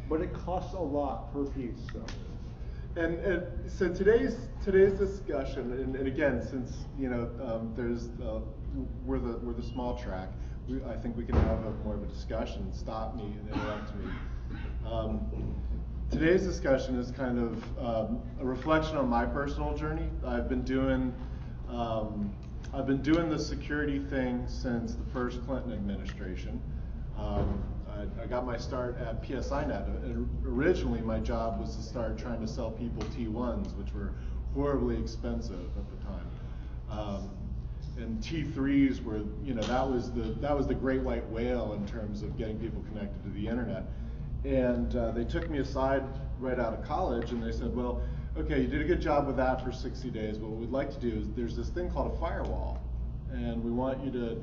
but it costs a lot per piece. So. And so today's discussion, and again, since there's we're the small track, I think we can have more of a discussion. Stop me and interrupt me. Today's discussion is kind of a reflection on my personal journey. I've been doing the security thing since the first Clinton administration. I got my start at PSINet. Originally, my job was to start trying to sell people T1s, which were horribly expensive at the time. And T3s were, that was the great white whale in terms of getting people connected to the internet. And they took me aside right out of college, and they said, well, okay, you did a good job with that for 60 days, but what we'd like to do is there's this thing called a firewall, and we want you to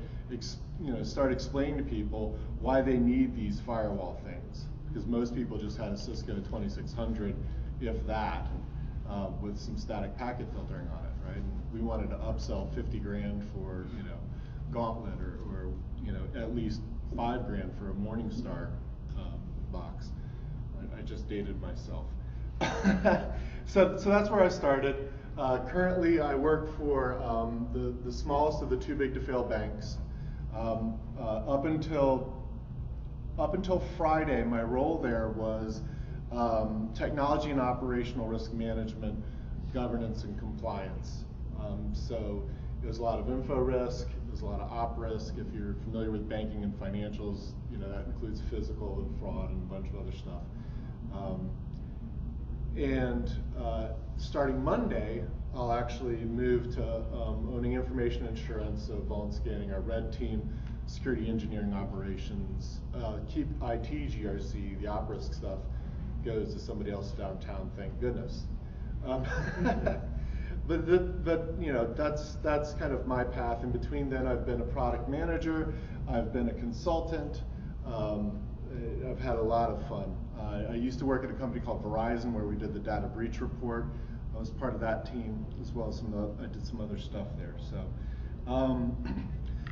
start explaining to people why they need these firewall things, because most people just had a Cisco 2600, if that, with some static packet filtering on it, right? And we wanted to upsell 50 grand for Gauntlet, or at least 5 grand for a Morningstar box. I just dated myself. So that's where I started. Currently, I work for the smallest of the too big to fail banks. Up until Friday, my role there was technology and operational risk management, governance and compliance. So it was a lot of info risk, there's a lot of op risk. If you're familiar with banking and financials, that includes physical and fraud and a bunch of other stuff. Starting Monday, I'll actually move to owning information insurance, so Vault Scanning, our red team, security engineering operations, keep IT GRC, the op risk stuff goes to somebody else downtown, thank goodness. But that's kind of my path. In between then, I've been a product manager, I've been a consultant, I've had a lot of fun. I used to work at a company called Verizon where we did the data breach report. I was part of that team, as well as I did some other stuff there.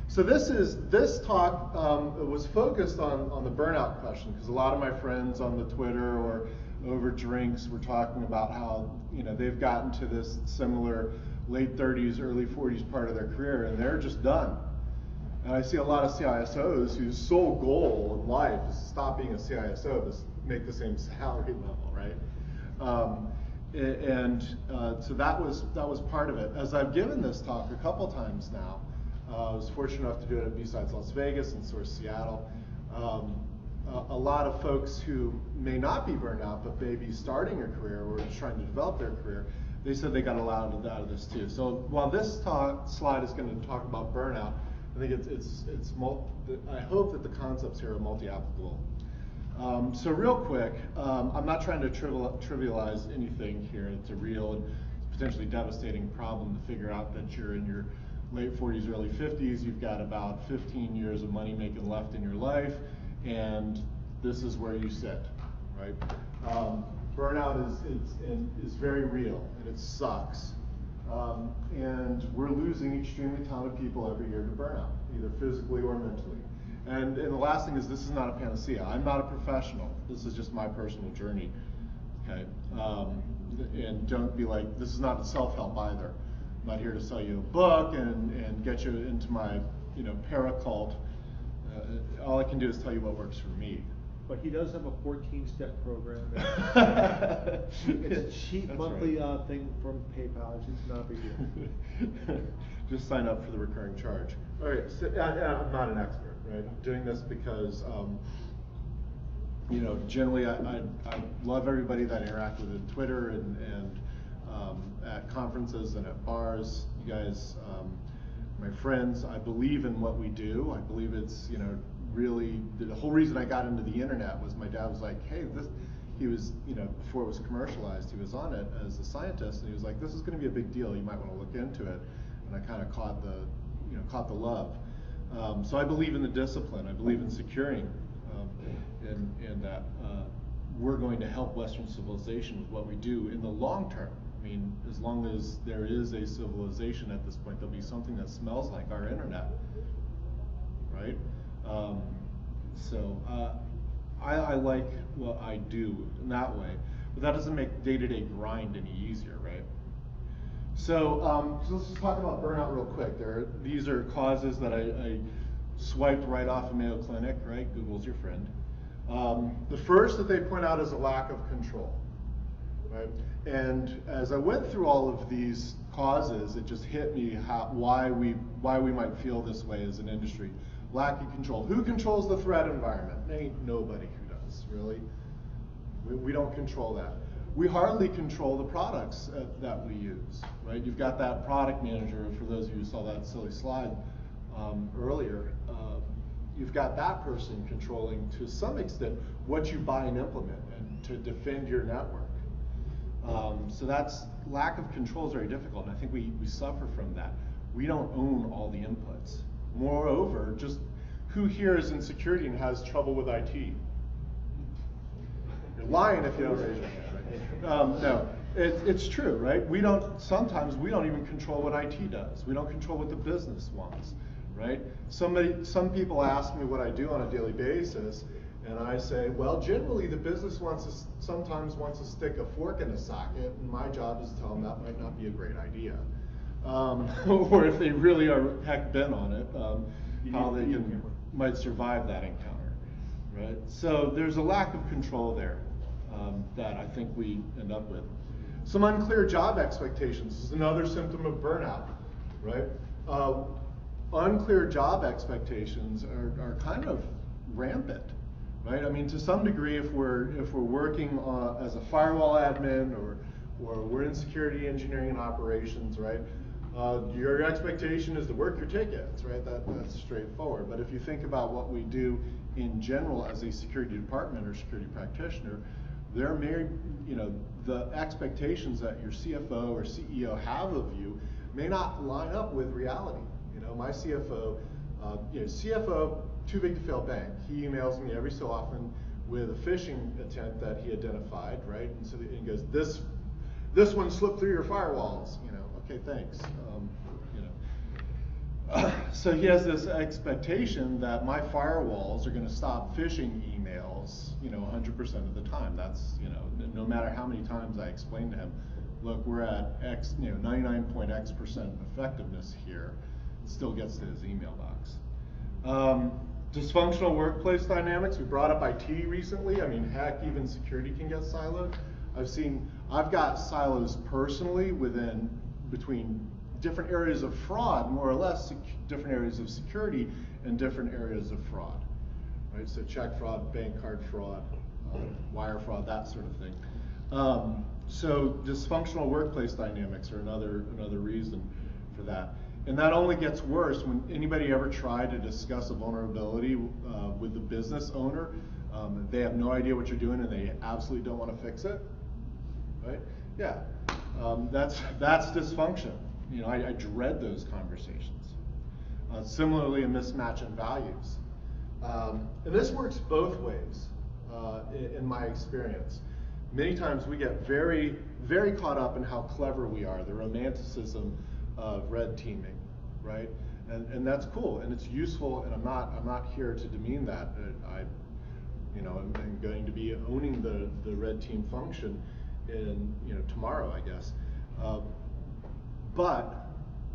So this talk was focused on the burnout question, because a lot of my friends on the Twitter or over drinks were talking about how they've gotten to this similar late 30s, early 40s part of their career, and they're just done. And I see a lot of CISOs whose sole goal in life is to stop being a CISO, to make the same salary level, right? So that was part of it. As I've given this talk a couple times now, I was fortunate enough to do it at BSides Las Vegas and Source Seattle. A lot of folks who may not be burned out, but may be starting a career or just trying to develop their career, they said they got a lot out of this too. So while this slide is going to talk about burnout, I think I hope that the concepts here are multi-applicable. So real quick, I'm not trying to trivialize anything here. It's a real and potentially devastating problem to figure out that you're in your late 40s, early 50s. You've got about 15 years of money making left in your life, and this is where you sit, right? Burnout is very real, and it sucks. And we're losing extremely talented people every year to burnout, either physically or mentally. And the last thing is, this is not a panacea. I'm not a professional. This is just my personal journey, okay? And don't be like, this is not a self-help either. I'm not here to sell you a book and get you into my paracult. All I can do is tell you what works for me. But he does have a 14-step program. It's a cheap That's monthly right. thing from PayPal. It's not a big deal. Just sign up for the recurring charge. All right, so, I'm not an expert, right? I'm doing this because, generally I love everybody that I interact with on Twitter and at conferences and at bars. You guys, my friends, I believe in what we do. I believe it's, really, the whole reason I got into the internet was my dad was like, hey, he was, before it was commercialized, he was on it as a scientist, and he was like, this is going to be a big deal. You might want to look into it. And I kind of caught the love. So I believe in the discipline. I believe in securing, and that we're going to help Western civilization with what we do in the long term. I mean, as long as there is a civilization at this point, there'll be something that smells like our internet, right? I like what I do in that way, but that doesn't make day-to-day grind any easier, right? So let's just talk about burnout real quick. These are causes that I swiped right off of Mayo Clinic, right? Google's your friend. The first that they point out is a lack of control, right? And as I went through all of these causes, it just hit me why we might feel this way as an industry. Lack of control. Who controls the threat environment? Ain't nobody who does, really. We don't control that. We hardly control the products that we use, right? You've got that product manager, for those of you who saw that silly slide earlier, you've got that person controlling to some extent what you buy and implement and to defend your network. So that's, lack of control is very difficult, and I think we suffer from that. We don't own all the inputs. Moreover, just who here is in security and has trouble with IT? You're lying if you don't raise your hand, right? No, it's true, right? Sometimes we don't even control what IT does. We don't control what the business wants, right? Some people ask me what I do on a daily basis, and I say, well, generally the business sometimes wants to stick a fork in a socket, and my job is to tell them that might not be a great idea. Or if they really are heck bent on it, how they might survive that encounter, right? So there's a lack of control there that I think we end up with. Some unclear job expectations is another symptom of burnout, right? Unclear job expectations are kind of rampant, right? I mean, to some degree, if we're working as a firewall admin or we're in security engineering and operations, right? Your expectation is to work your tickets, right? That's straightforward. But if you think about what we do in general as a security department or security practitioner, there may, the expectations that your CFO or CEO have of you may not line up with reality. My CFO, CFO, too big to fail bank. He emails me every so often with a phishing attempt that he identified, right? And so he goes, this one slipped through your firewalls. Okay, thanks. So he has this expectation that my firewalls are going to stop phishing emails, 100% of the time. That's, no matter how many times I explain to him, look, we're at X, 99.X% effectiveness here. It still gets to his email box. Dysfunctional workplace dynamics. We brought up IT recently. I mean, heck, even security can get siloed. I've got silos personally between different areas of fraud, more or less, different areas of security and different areas of fraud, right? So check fraud, bank card fraud, wire fraud, that sort of thing. So dysfunctional workplace dynamics are another reason for that. And that only gets worse when anybody ever tried to discuss a vulnerability with the business owner. They have no idea what you're doing and they absolutely don't want to fix it, right? Yeah, that's dysfunction. I dread those conversations. Similarly, a mismatch in values. And this works both ways in my experience. Many times we get very, very caught up in how clever we are, the romanticism of red teaming, right? And that's cool and it's useful, and I'm not here to demean that. I'm going to be owning the red team function in tomorrow, I guess. But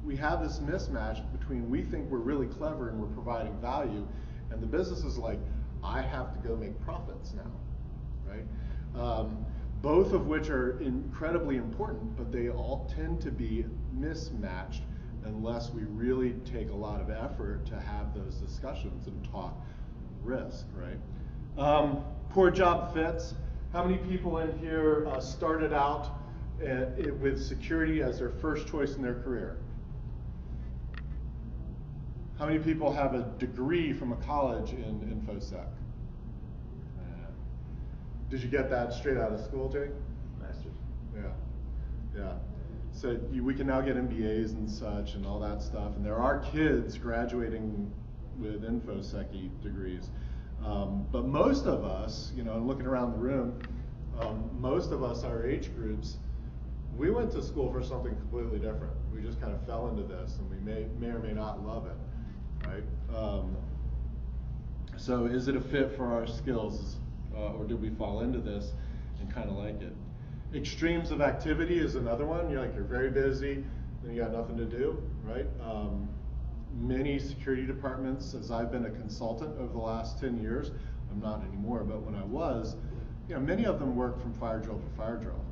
we have this mismatch between we think we're really clever and we're providing value, and the business is like, I have to go make profits now, right? Both of which are incredibly important, but they all tend to be mismatched unless we really take a lot of effort to have those discussions and talk risk, right? Poor job fits. How many people in here started out with security as their first choice in their career? How many people have a degree from a college in InfoSec? Did you get that straight out of school, Jake? Masters. Yeah. So we can now get MBAs and such and all that stuff, and there are kids graduating with InfoSec degrees. But most of us, looking around the room, most of us, our age groups, we went to school for something completely different. We just kind of fell into this, and we may or may not love it, right? So is it a fit for our skills? or did we fall into this and kind of like it? Extremes of activity is another one. You're very busy, then you got nothing to do, right? Many security departments, as I've been a consultant over the last 10 years, I'm not anymore, but when I was, many of them work from fire drill to fire drill,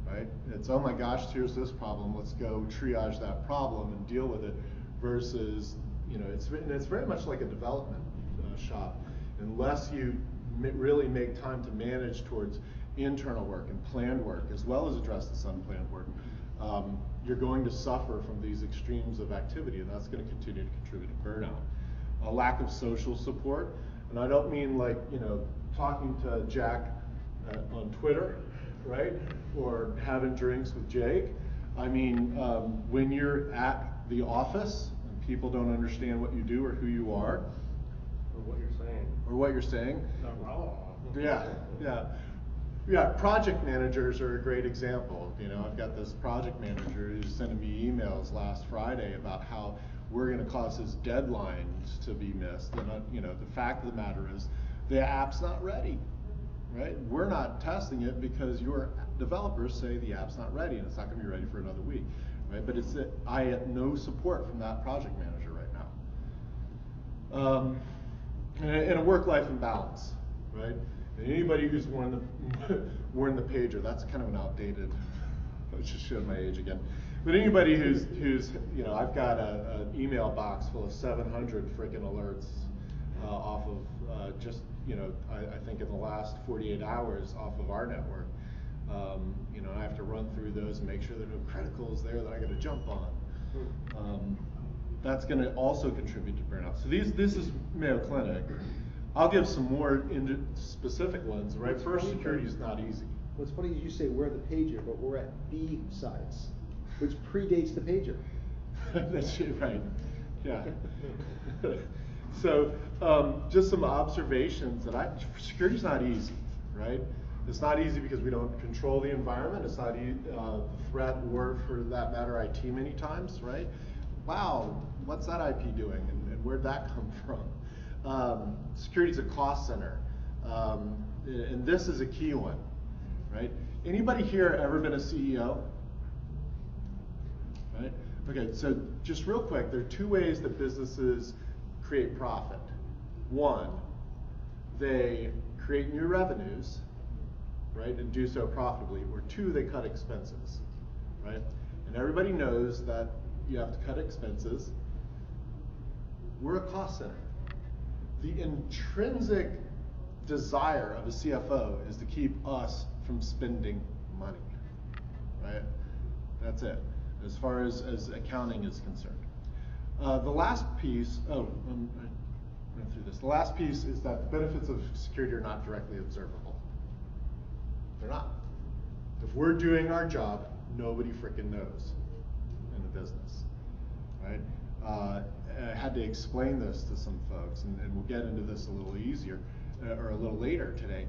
right? It's, oh my gosh, here's this problem, let's go triage that problem and deal with it, versus, it's very much like a development shop. Unless you really make time to manage towards internal work and planned work, as well as address this unplanned work, you're going to suffer from these extremes of activity, and that's going to continue to contribute to burnout. A lack of social support, and I don't mean talking to Jack on Twitter, right, or having drinks with Jake. I mean, when you're at the office and people don't understand what you do or who you are, Or what you're saying. or what you're saying. Yeah, project managers are a great example. I've got this project manager who's sending me emails last Friday about how we're going to cause his deadlines to be missed. And the fact of the matter is, the app's not ready, right? We're not testing it because your developers say the app's not ready and it's not going to be ready for another week, right? But I have no support from that project manager right now. And a work-life imbalance, right? And anybody who's worn the pager, that's kind of an outdated, I just showed my age again. But anybody who's I've got an email box full of 700 freaking alerts off of I think in the last 48 hours off of our network. I have to run through those and make sure there are no criticals there that I got to jump on. That's going to also contribute to burnout. So this is Mayo Clinic. I'll give some more specific ones, right? First, security is not easy. What's funny is you say we're the pager, but we're at BSides, which predates the pager. That's right, yeah. So just some observations security's not easy, right? It's not easy because we don't control the environment. It's not threat, or for that matter, IT many times, right? Wow, what's that IP doing, and where'd that come from? Security is a cost center, and this is a key one, right? Anybody here ever been a CEO? Right? Okay, so just real quick, there are two ways that businesses create profit. One, they create new revenues, right, and do so profitably, or two, they cut expenses, right? And everybody knows that you have to cut expenses. We're a cost center. The intrinsic desire of a CFO is to keep us from spending money, right? That's it, as far as accounting is concerned. The last piece, I went through this. The last piece is that the benefits of security are not directly observable. They're not. If we're doing our job, nobody frickin' knows in the business, right? I had to explain this to some folks, and we'll get into this a little easier, or a little later today.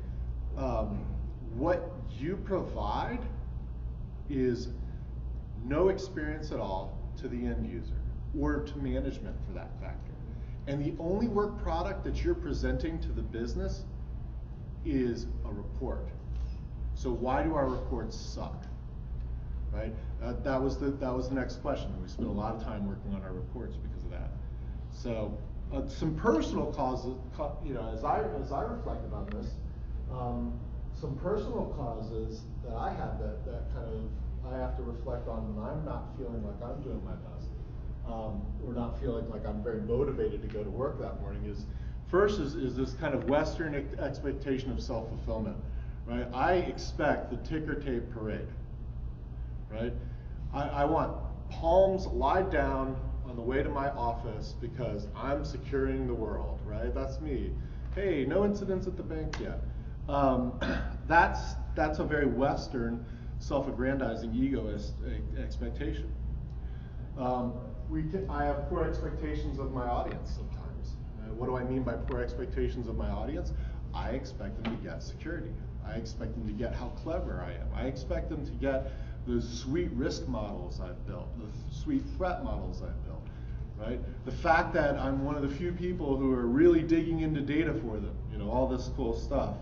What you provide is no experience at all to the end user, or to management for that factor. And the only work product that you're presenting to the business is a report. So why do our reports suck? Right? That was the next question. We spent a lot of time working on our reports because of that. So some personal causes, as I reflected on this, some personal causes that I have that kind of I have to reflect on when I'm not feeling like I'm doing my best, or not feeling like I'm very motivated to go to work that morning is, first is this kind of Western expectation of self-fulfillment, right? I expect the ticker tape parade, right? I want palms lied down on the way to my office because I'm securing the world, right? That's me. Hey, no incidents at the bank yet. That's a very Western, self-aggrandizing, egoist expectation. I have poor expectations of my audience sometimes. What do I mean by poor expectations of my audience? I expect them to get security. I expect them to get how clever I am. I expect them to get those sweet risk models I've built, the sweet threat models I've built. right? The fact that I'm one of the few people who are really digging into data for them, you know, all this cool stuff.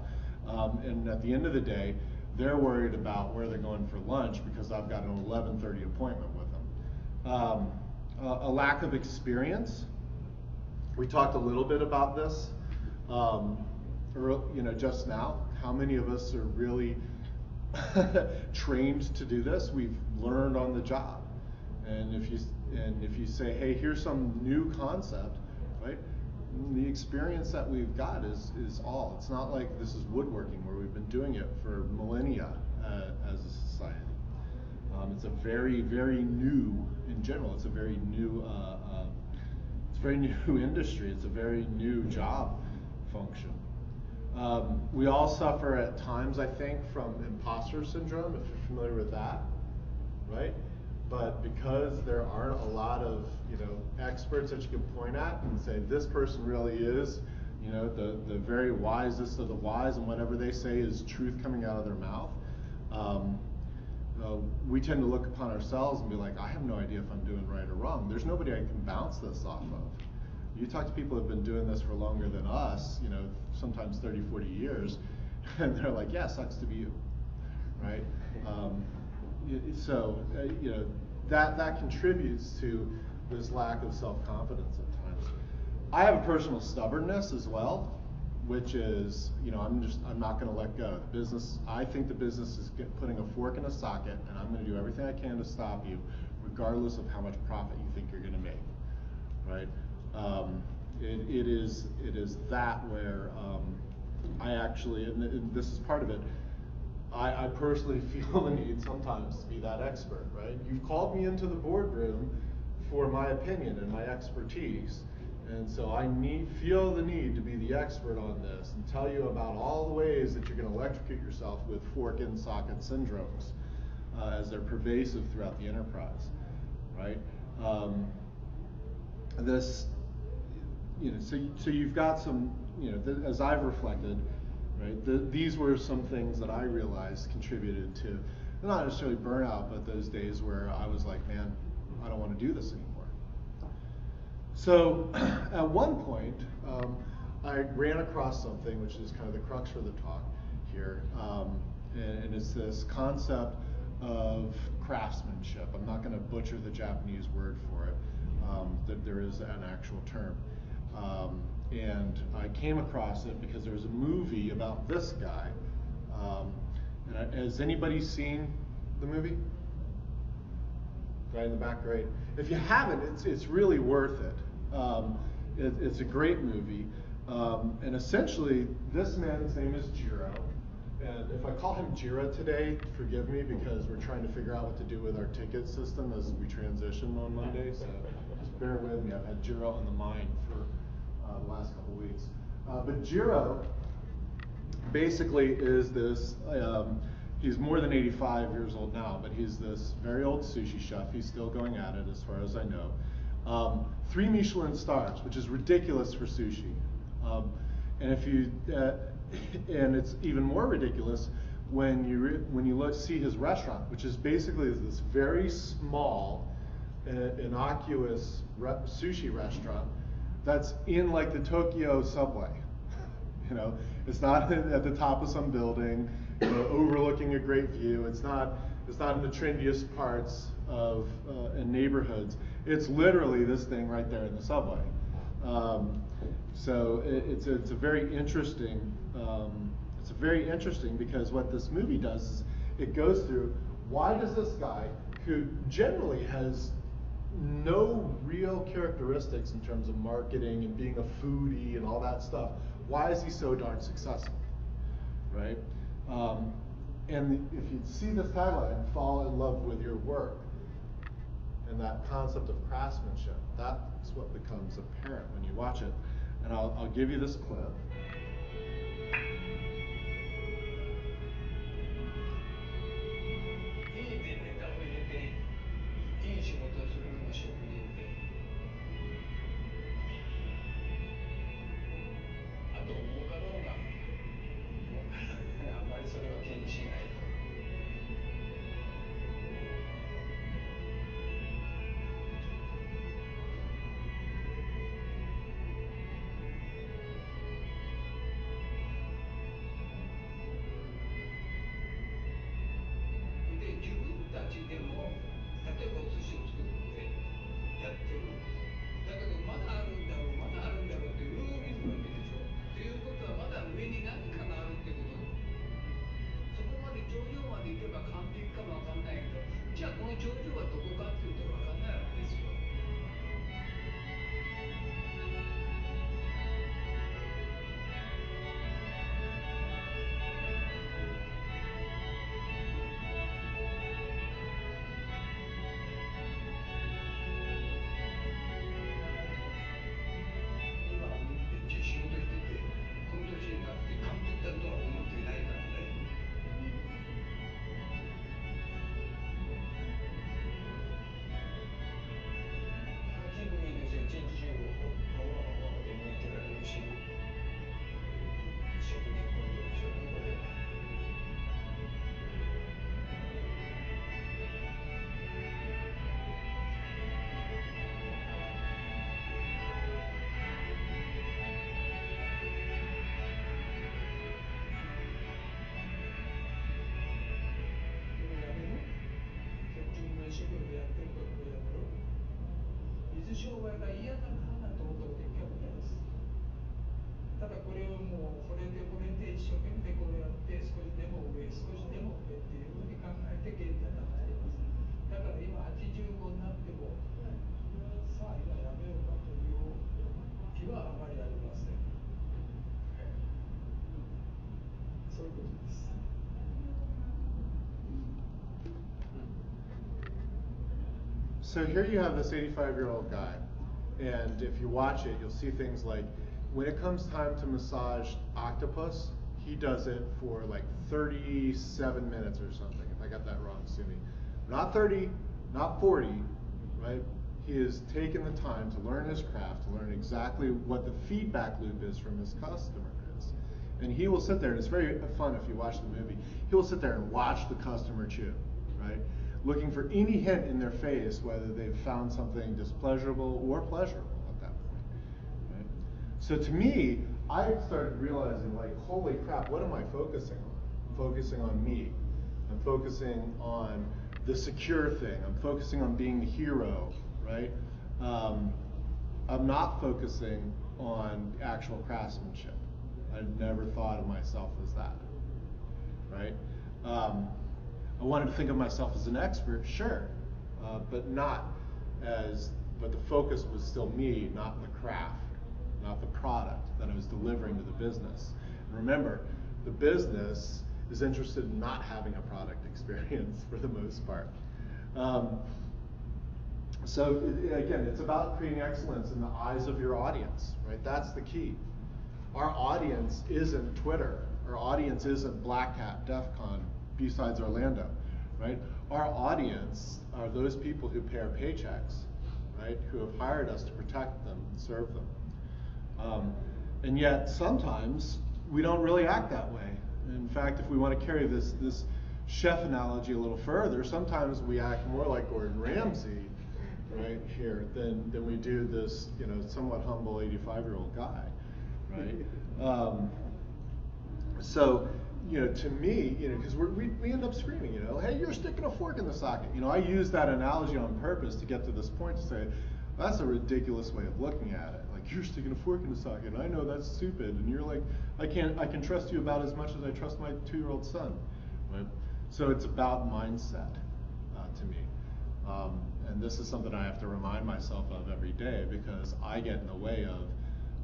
And at the end of the day, they're worried about where they're going for lunch because I've got an 11:30 appointment with them. A lack of experience. We talked a little bit about this, just now. How many of us are really trained to do this? We've learned on the job. And if you say, hey, here's some new concept, right? The experience that we've got is all. It's not like this is woodworking where we've been doing it for millennia as a society. It's a very, very new, in general, it's a very new industry. It's a very new job function. We all suffer at times, I think, from imposter syndrome, if you're familiar with that, right? But because there aren't a lot of, experts that you can point at and say, this person really is, the very wisest of the wise, and whatever they say is truth coming out of their mouth, we tend to look upon ourselves and be like, I have no idea if I'm doing right or wrong. There's nobody I can bounce this off of. You talk to people who have been doing this for longer than us, sometimes 30, 40 years, and they're like, yeah, sucks to be you, right? That contributes to this lack of self-confidence at times. I have a personal stubbornness as well, which is, I'm not going to let go. I think the business is putting a fork in a socket, and I'm going to do everything I can to stop you, regardless of how much profit you think you're going to make, right? It is that where I actually, and this is part of it, I personally feel the need sometimes to be that expert, right? You've called me into the boardroom for my opinion and my expertise, and so I feel the need to be the expert on this and tell you about all the ways that you're going to electrocute yourself with fork-in-socket syndromes as they're pervasive throughout the enterprise, right? So you've got some, as I've reflected, right, these were some things that I realized contributed to, not necessarily burnout, but those days where I was like, man, I don't want to do this anymore. So at one point, I ran across something, which is kind of the crux for the talk here, and it's this concept of craftsmanship. I'm not going to butcher the Japanese word for it, that there is an actual term. And I came across it because there was a movie about this guy. Has anybody seen the movie? Guy in the back, great. If you haven't, it's really worth it. It's a great movie. And essentially, this man's name is Jiro. And if I call him Jira today, forgive me, because we're trying to figure out what to do with our ticket system as we transition on Monday. So just bear with me. I've had Jiro on the mind for the last couple weeks. But Jiro basically is this, he's more than 85 years old now, but he's this very old sushi chef. He's still going at it as far as I know. 3 Michelin stars, which is ridiculous for sushi. And it's even more ridiculous when you see his restaurant, which is basically this very small, innocuous sushi restaurant that's in like the Tokyo subway. It's not at the top of some building, overlooking a great view. It's not in the trendiest parts of neighborhoods. It's literally this thing right there in the subway. So it's a very interesting. It's very interesting because what this movie does is it goes through, why does this guy, who generally has no real characteristics in terms of marketing and being a foodie and all that stuff, why is he so darn successful, right? And if you see this tagline, fall in love with your work, and that concept of craftsmanship, that's what becomes apparent when you watch it. And I'll give you this clip. いい仕事をするのが職人で、あと儲かろうが儲からないがあんまりそれは気にしないと。なと思って結構です。ただこれをもうこれで一生懸命こうやって少しでも上少しでも上っていうふうに考えて現在立っています。だから今85になってもさあ今やめようかという気はあまりありません。そういうことです。So here you have this 85-year-old guy, and if you watch it, you'll see things like, when it comes time to massage octopus, he does it for like 37 minutes or something, if I got that wrong, sue me. Not 30, not 40, right? He has taken the time to learn his craft, to learn exactly what the feedback loop is from his customers. And he will sit there, and it's very fun if you watch the movie, he will sit there and watch the customer chew, right? Looking for any hint in their face whether they've found something displeasurable or pleasurable at that point, right? So to me, I started realizing, like, holy crap, what am I focusing on? I'm focusing on me. I'm focusing on the secure thing. I'm focusing on being the hero, right? I'm not focusing on actual craftsmanship. I never thought of myself as that, right? I wanted to think of myself as an expert, sure, but the focus was still me, not the craft, not the product that I was delivering to the business. And remember, the business is interested in not having a product experience for the most part. So again, it's about creating excellence in the eyes of your audience, right? That's the key. Our audience isn't Twitter. Our audience isn't Black Hat, DEF CON, BSides Orlando, right? Our audience are those people who pay our paychecks, right? Who have hired us to protect them and serve them. And yet sometimes we don't really act that way. In fact, if we want to carry this chef analogy a little further, sometimes we act more like Gordon Ramsay, right here, than we do this, somewhat humble 85-year-old guy, right? So, to me, because we end up screaming, hey, you're sticking a fork in the socket. I use that analogy on purpose to get to this point to say, that's a ridiculous way of looking at it. Like, you're sticking a fork in the socket, and I know that's stupid, and you're like, I can trust you about as much as I trust my 2-year-old son, right? So it's about mindset to me. And this is something I have to remind myself of every day because I get in the way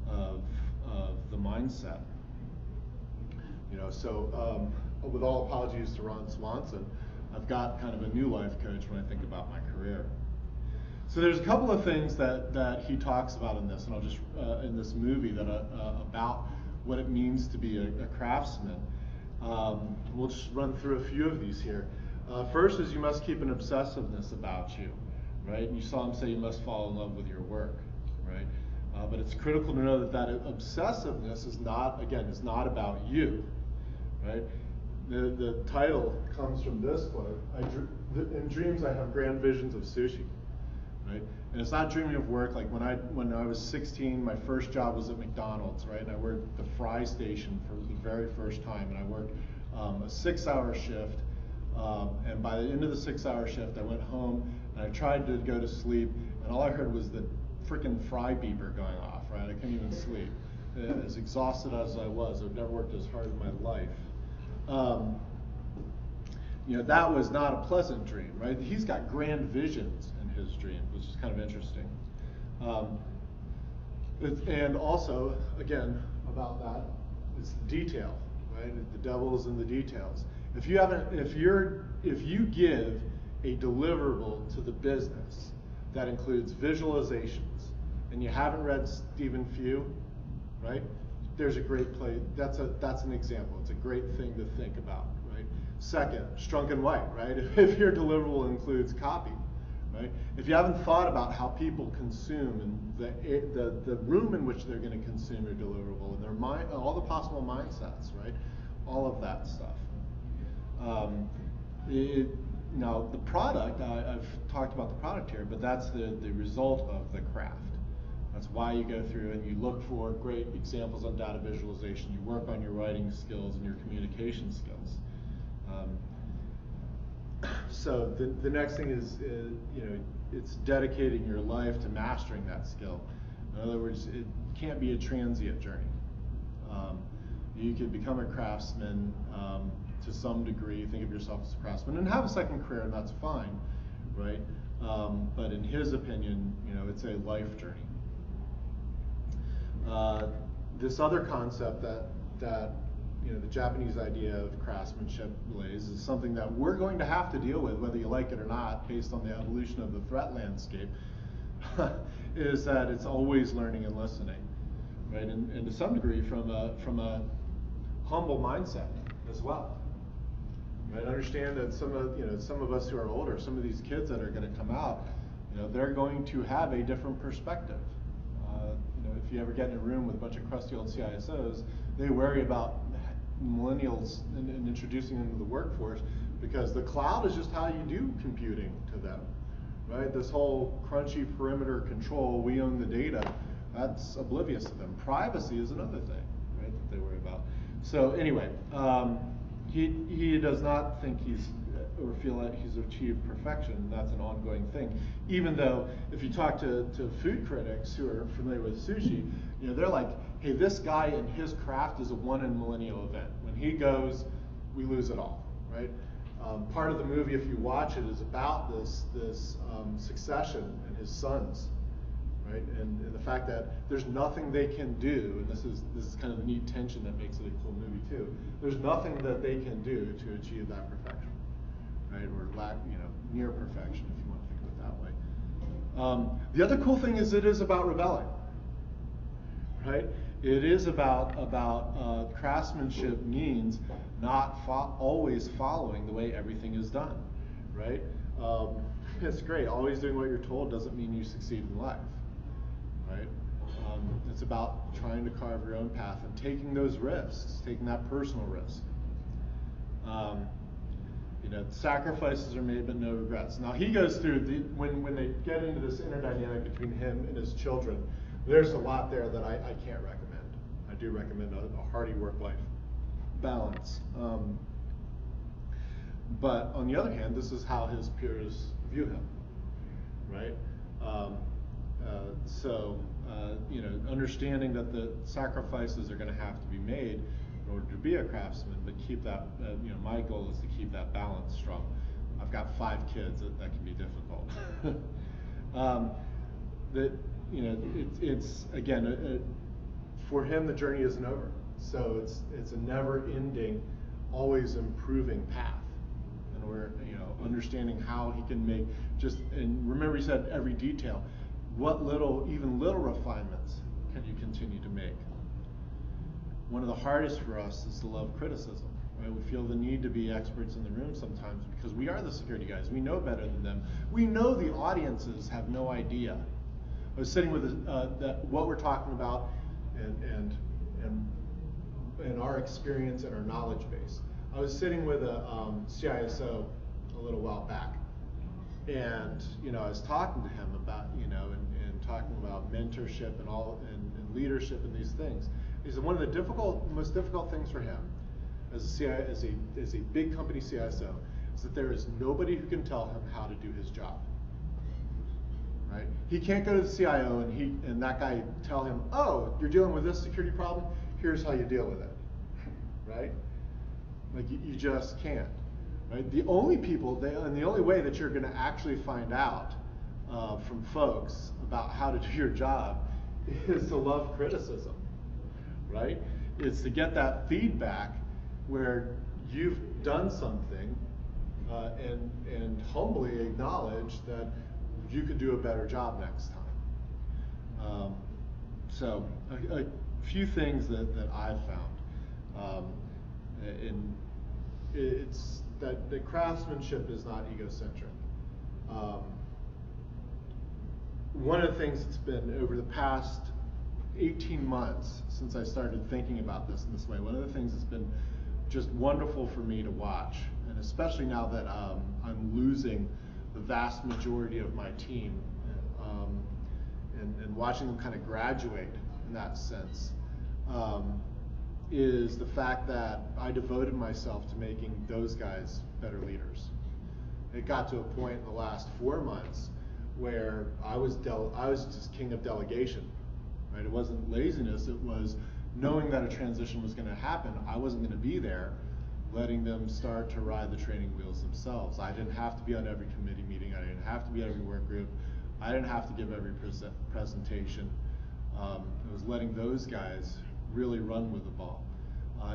of the mindset. So with all apologies to Ron Swanson, I've got kind of a new life coach when I think about my career. So there's a couple of things that he talks about in this, and I'll just in this movie about what it means to be a craftsman. We'll just run through a few of these here. First is you must keep an obsessiveness about you, right? You saw him say you must fall in love with your work, right? But it's critical to know that obsessiveness is not about you, right? The title comes from this quote, in dreams I have grand visions of sushi, right? And it's not dreaming of work. Like when I was 16, my first job was at McDonald's, right? And I worked the fry station for the very first time, and I worked a 6-hour shift. And by the end of the 6-hour shift, I went home and I tried to go to sleep, and all I heard was the freaking fry beeper going off, right? I couldn't even sleep. As exhausted as I was, I've never worked as hard in my life. That was not a pleasant dream, right? He's got grand visions in his dream, which is kind of interesting. And also, again, about that, it's the detail, right? The devil is in the details. If you give a deliverable to the business that includes visualizations, and you haven't read Stephen Few, right? There's a great play. That's an example. It's a great thing to think about, right? Second, Strunk and White, right? If your deliverable includes copy, right? If you haven't thought about how people consume and the room in which they're going to consume your deliverable and their mind, all the possible mindsets, right? All of that stuff. Now the product, I've talked about the product here, but that's the result of the craft. That's why you go through and you look for great examples on data visualization. You work on your writing skills and your communication skills. So the next thing is it's dedicating your life to mastering that skill. In other words, it can't be a transient journey. You could become a craftsman to some degree, think of yourself as a craftsman, and have a second career, and that's fine, right? But in his opinion, it's a life journey. This other concept that the Japanese idea of craftsmanship lays is something that we're going to have to deal with, whether you like it or not, based on the evolution of the threat landscape, is that it's always learning and listening, right? And to some degree from a humble mindset as well, right? Understand that some of us who are older, some of these kids that are going to come out, they're going to have a different perspective. If you ever get in a room with a bunch of crusty old CISOs, they worry about millennials and introducing them to the workforce, because the cloud is just how you do computing to them, right? This whole crunchy perimeter control, we own the data, that's oblivious to them. Privacy is another thing, right, that they worry about. So anyway, he does not think or feel like he's achieved perfection. That's an ongoing thing. Even though if you talk to food critics who are familiar with sushi, they're like, hey, this guy and his craft is a one-in-millennial event. When he goes, we lose it all, right? Part of the movie, if you watch it, is about this succession and his sons, right? And the fact that there's nothing they can do, and this is kind of the neat tension that makes it a cool movie too. There's nothing that they can do to achieve that perfection, right? Or near perfection, if you want to think of it that way. The other cool thing is it is about rebelling, right? It is about craftsmanship means not always following the way everything is done, right? It's great. Always doing what you're told doesn't mean you succeed in life, right? It's about trying to carve your own path and taking those risks, taking that personal risk. Sacrifices are made, but no regrets. Now he goes through when they get into this inner dynamic between him and his children. There's a lot there that I can't recommend. I do recommend a hearty work-life balance. But on the other hand, this is how his peers view him, right? Understanding that the sacrifices are going to have to be made in order to be a craftsman, but keep that, my goal is to keep that balance strong. I've got 5 kids, that can be difficult. It's again, for him, the journey isn't over. So it's a never-ending, always improving path. And we're understanding how he can make and remember he said every detail. What even little refinements can you continue to make? One of the hardest for us is to love criticism. Right? We feel the need to be experts in the room sometimes because we are the security guys. We know better than them. We know the audiences have no idea. I was sitting with what we're talking about and our experience and our knowledge base. I was sitting with a CISO a little while back, and I was talking to him about and talking about mentorship and leadership and these things. He said one of the most difficult things for him as a big company CISO is that there is nobody who can tell him how to do his job. Right? He can't go to the CIO and that guy tell him, oh, you're dealing with this security problem, here's how you deal with it. Right? Like you just can't. Right? The only and the only way that you're going to actually find out from folks about how to do your job is to love criticism. Right? It's to get that feedback where you've done something and humbly acknowledge that you could do a better job next time. So a few things that I've found. It's that craftsmanship is not egocentric. One of the things that's been over the past 18 months since I started thinking about this in this way, one of the things that's been just wonderful for me to watch, and especially now that I'm losing the vast majority of my team and watching them kind of graduate in that sense, is the fact that I devoted myself to making those guys better leaders. It got to a point in the last 4 months where I was just king of delegation, right? It wasn't laziness, it was knowing that a transition was gonna happen. I wasn't gonna be there, letting them start to ride the training wheels themselves. I didn't have to be on every committee meeting, I didn't have to be at every work group, I didn't have to give every presentation. It was letting those guys really run with the ball.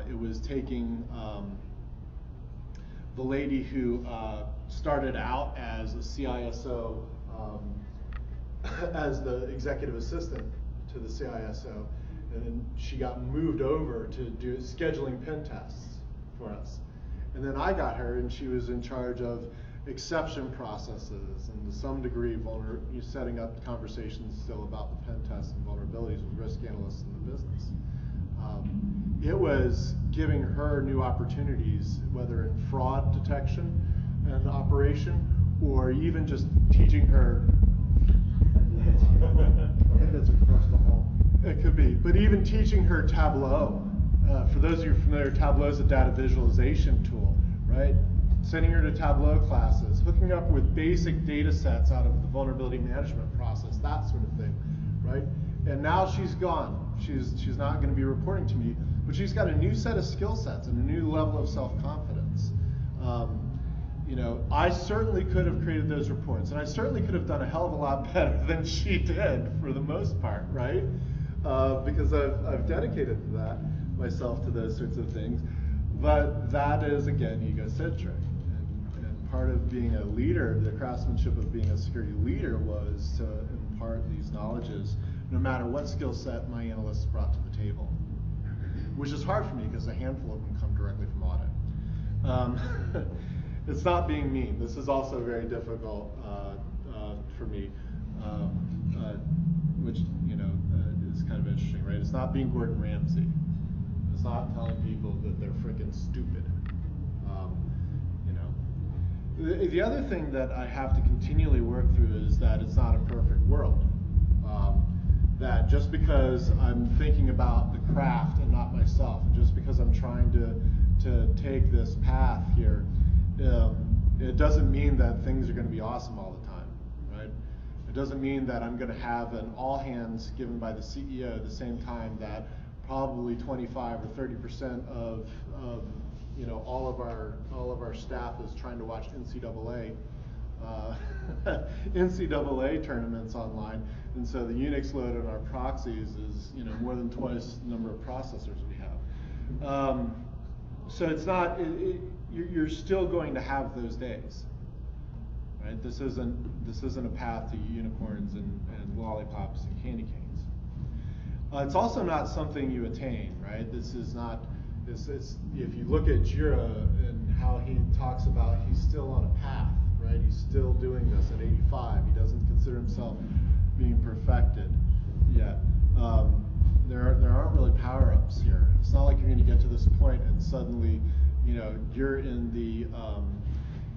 It was taking the lady who started out as a CISO, as the executive assistant to the CISO, and then she got moved over to do scheduling pen tests for us. And then I got her, and she was in charge of exception processes and to some degree setting up conversations still about the pen tests and vulnerabilities with risk analysts in the business. It was giving her new opportunities, whether in fraud detection and operation, or even just teaching her. That's across the hall. It could be, but even teaching her Tableau. For those of you familiar, Tableau is a data visualization tool, right? Sending her to Tableau classes, hooking up with basic data sets out of the vulnerability management process, that sort of thing, right? And now she's gone. She's not going to be reporting to me, but she's got a new set of skill sets and a new level of self-confidence. You know, I certainly could have created those reports, and I certainly could have done a hell of a lot better than she did for the most part, right? Because I've dedicated to that myself to those sorts of things. But that is, again, egocentric. And part of being a leader, the craftsmanship of being a security leader was to impart these knowledges, no matter what skill set my analysts brought to the table. Which is hard for me because a handful of them come directly from audit. It's not being mean. This is also very difficult for me, which is kind of interesting, right? It's not being Gordon Ramsay. It's not telling people that they're freaking stupid. The other thing that I have to continually work through is that it's not a perfect world. That just because I'm thinking about the craft and not myself, just because I'm trying to take this path here, it doesn't mean that things are going to be awesome all the time, right? It doesn't mean that I'm going to have an all hands given by the CEO at the same time that probably 25 or 30% of all of our staff is trying to watch NCAA tournaments online, and so the Unix load on our proxies is more than twice the number of processors we have. So it's not. You're still going to have those days, right? This isn't a path to unicorns and lollipops and candy canes. It's also not something you attain, right? This is not. If you look at Jira and how he talks about he's still on a path, right? He's still doing this at 85. He doesn't consider himself being perfected yet. There aren't really power-ups here. It's not like you're going to get to this point and suddenly, you're in the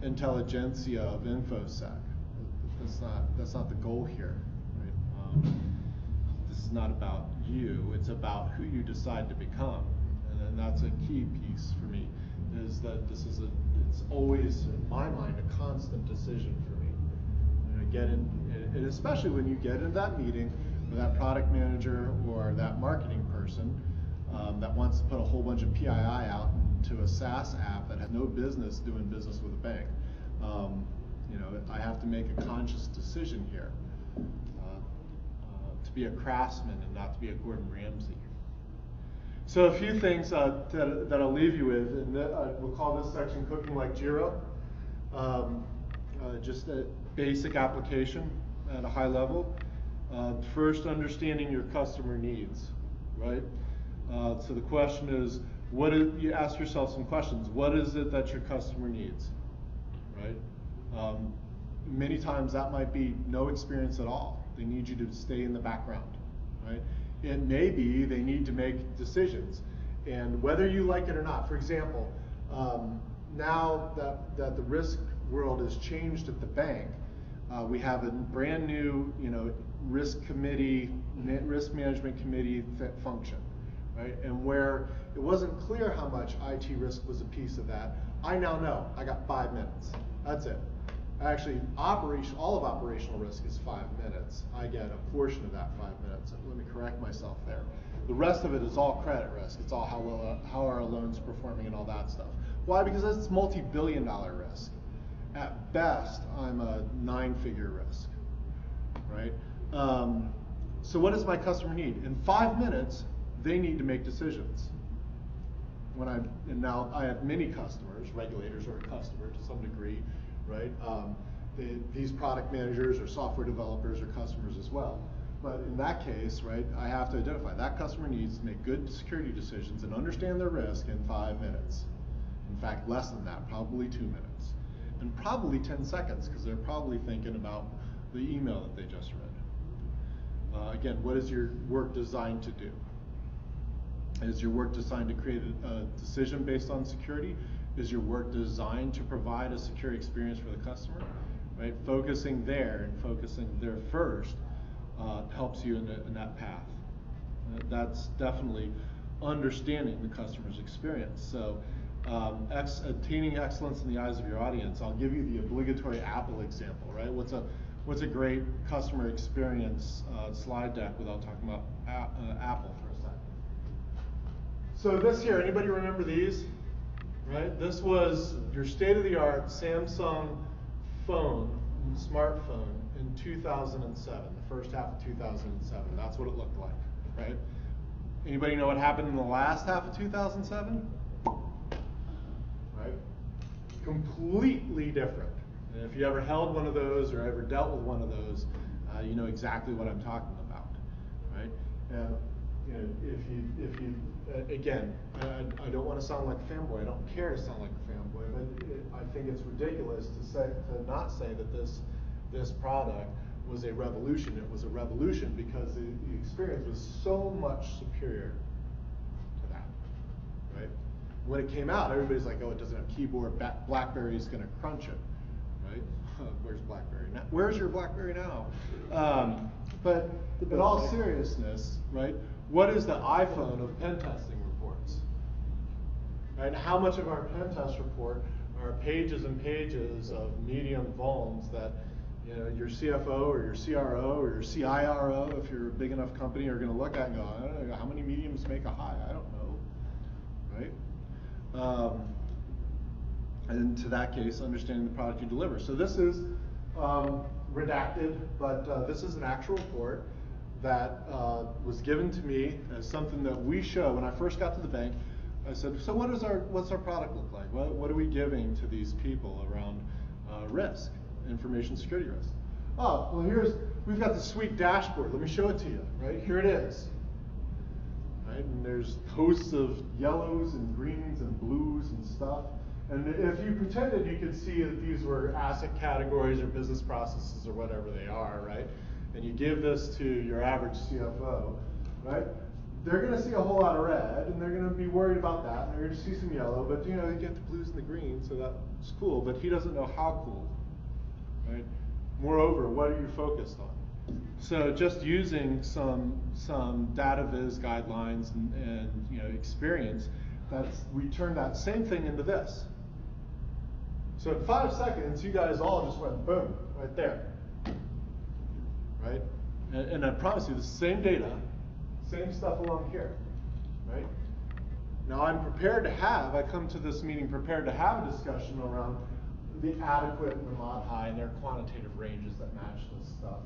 intelligentsia of InfoSec. That's not the goal here, right? This is not about you. It's about who you decide to become. And that's a key piece for me, is that it's always, in my mind, a constant decision for me. And especially when you get into that meeting with that product manager or that marketing person that wants to put a whole bunch of PII out into a SaaS app that has no business doing business with a bank. I have to make a conscious decision here to be a craftsman and not to be a Gordon Ramsay. So a few things that I'll leave you with, and we'll call this section Cooking Like Jira. Just a basic application at a high level. First, understanding your customer needs, right? So the question is, you ask yourself some questions. What is it that your customer needs, right? Many times that might be no experience at all. They need you to stay in the background, right? It may be they need to make decisions, and whether you like it or not. For example, now that the risk world has changed at the bank, we have a brand new, risk management committee function, right? And where it wasn't clear how much IT risk was a piece of that, I now know. I got 5 minutes. That's it. Actually, all of operational risk is 5 minutes. I get a portion of that 5 minutes. Let me correct myself there. The rest of it is all credit risk. It's all how are our loans performing and all that stuff. Why? Because it's multi-billion-dollar risk. At best, I'm a 9-figure risk, right? So what does my customer need? In 5 minutes, they need to make decisions. And now I have many customers, regulators are a customer to some degree, right? These product managers or software developers are customers as well. But in that case, right, I have to identify that customer needs to make good security decisions and understand their risk in 5 minutes. In fact, less than that, probably 2 minutes. And probably 10 seconds, because they're probably thinking about the email that they just read. Again, what is your work designed to do? Is your work designed to create a decision based on security? Is your work designed to provide a secure experience for the customer? Right? Focusing there and focusing there first helps you in that path. That's definitely understanding the customer's experience. So attaining excellence in the eyes of your audience. I'll give you the obligatory Apple example, right? What's a great customer experience slide deck without talking about Apple for a second? So this here, anybody remember these? Right? This was your state-of-the-art Samsung phone, smartphone in 2007, the first half of 2007. That's what it looked like, right? Anybody know what happened in the last half of 2007? Right? Completely different. And if you ever held one of those or ever dealt with one of those, you know exactly what I'm talking about, right? And you know, if you again, I don't want to sound like a fanboy. I don't care to sound like a fanboy, but I think it's ridiculous to not say that this product was a revolution. It was a revolution because the experience was so much superior to that, right? When it came out, everybody's like, oh, it doesn't have keyboard. BlackBerry's going to crunch it, right? Where's BlackBerry now? Where's your BlackBerry now? But in all seriousness, right? What is the iPhone of pen testing reports? Right? How much of our pen test report are pages and pages of medium vulns that you know your CFO or your CRO or your CIRO, if you're a big enough company, are going to look at and go, I don't know, how many mediums make a high? I don't know, right? And to that case, understanding the product you deliver. So this is redacted, but this is an actual report that was given to me as something that we show. When I first got to the bank, I said, so what's our product look like? What are we giving to these people around risk, information security risk? Oh, well we've got the sweet dashboard. Let me show it to you, right? Here it is. Right? And there's hosts of yellows and greens and blues and stuff. And if you pretended you could see that these were asset categories or business processes or whatever they are, right? And you give this to your average CFO, right? They're going to see a whole lot of red, and they're going to be worried about that, and they're going to see some yellow, but you know, you get the blues and the greens, so that's cool, but he doesn't know how cool, right? Moreover, what are you focused on? So just using some data viz guidelines and you know experience, we turn that same thing into this. So in 5 seconds, you guys all just went boom, right there. Right? And I promise you, the same data, same stuff along here. Right? Now I'm prepared to I come to this meeting prepared to have a discussion around the adequate and the mod high and their quantitative ranges that match this stuff.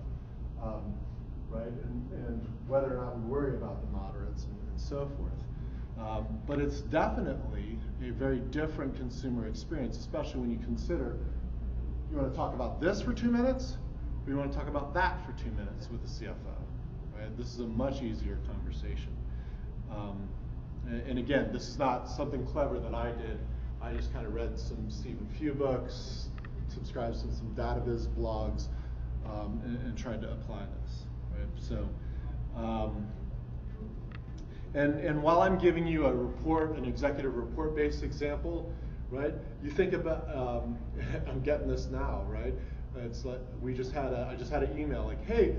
Right? And whether or not we worry about the moderates and so forth. But it's definitely a very different consumer experience, especially when you consider, you want to talk about this for 2 minutes, or you want to talk about that for 2 minutes with the CFO, right? This is a much easier conversation. And again, this is not something clever that I did. I just kind of read some Stephen Few books, subscribed to some database blogs, and tried to apply this, right? So, and while I'm giving you a report, an executive report-based example, right? You think about, I'm getting this now, right? It's like I just had an email like, hey,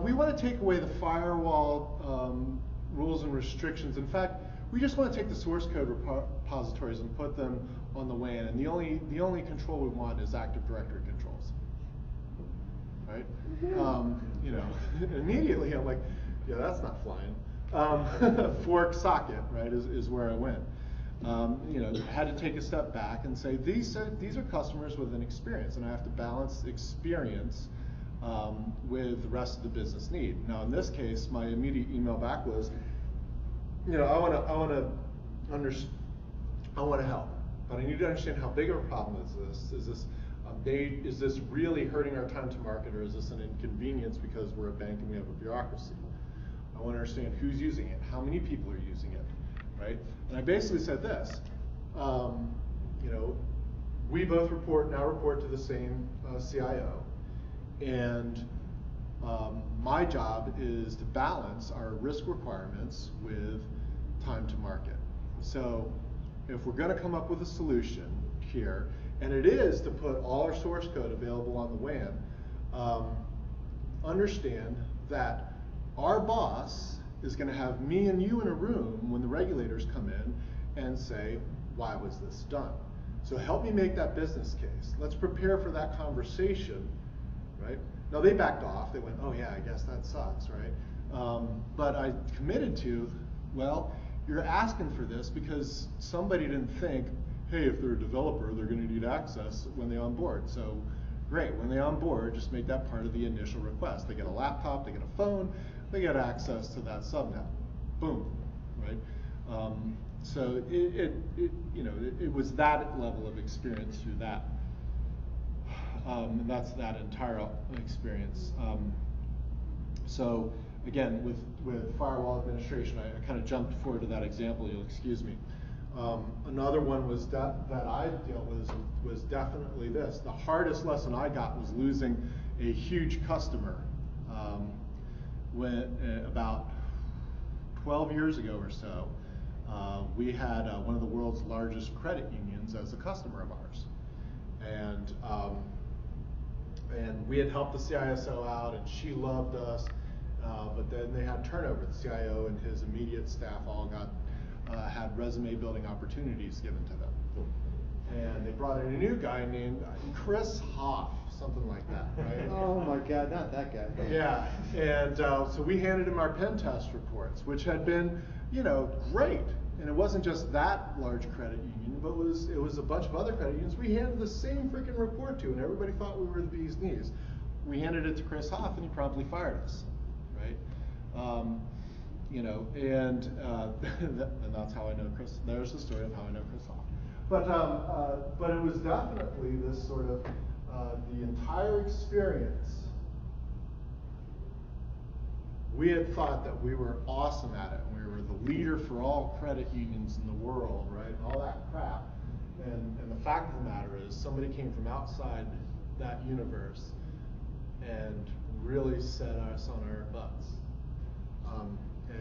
we want to take away the firewall rules and restrictions. In fact, we just want to take the source code repositories and put them on the WAN, and the only control we want is Active Directory control. right? You know, immediately I'm like, yeah, that's not flying. Fork socket, right, is where I went. You know, had to take a step back and say, these are customers with an experience, and I have to balance experience with the rest of the business need. Now, in this case, my immediate email back was, you know, I want to help, but I need to understand how big of a problem is this. Is this really hurting our time to market, or is this an inconvenience because we're a bank and we have a bureaucracy? I want to understand who's using it, how many people are using it, right? And I basically said this, you know, we both now report to the same CIO, and my job is to balance our risk requirements with time to market. So if we're going to come up with a solution here, and it is to put all our source code available on the WAN, understand that our boss is going to have me and you in a room when the regulators come in and say, why was this done? So help me make that business case. Let's prepare for that conversation, right? Now they backed off. They went, oh yeah, I guess that sucks, right? But I committed to, well, you're asking for this because somebody didn't think, hey, if they're a developer, they're going to need access when they onboard. So great, when they onboard, just make that part of the initial request. They get a laptop, they get a phone, they get access to that subnet. Boom, right? So it was that level of experience through that. And that's that entire experience. So again, with firewall administration, I kind of jumped forward to that example, you'll excuse me. Another one was that I dealt with was definitely this. The hardest lesson I got was losing a huge customer when about 12 years ago or so. We had one of the world's largest credit unions as a customer of ours, and we had helped the CISO out, and she loved us. But then they had turnover. The CIO and his immediate staff all had resume building opportunities given to them. And they brought in a new guy named Chris Hoff, something like that, right? Oh my God, not that guy. Yeah, and so we handed him our pen test reports, which had been, you know, great. And it wasn't just that large credit union, but it was a bunch of other credit unions we handed the same freaking report to, and everybody thought we were the bee's knees. We handed it to Chris Hoff, and he promptly fired us, right? You know, and that's how I know Chris. There's the story of how I know Chris Hoff. But it was definitely this sort of the entire experience. We had thought that we were awesome at it, and we were the leader for all credit unions in the world, right? And all that crap. And the fact of the matter is, somebody came from outside that universe and really set us on our butts.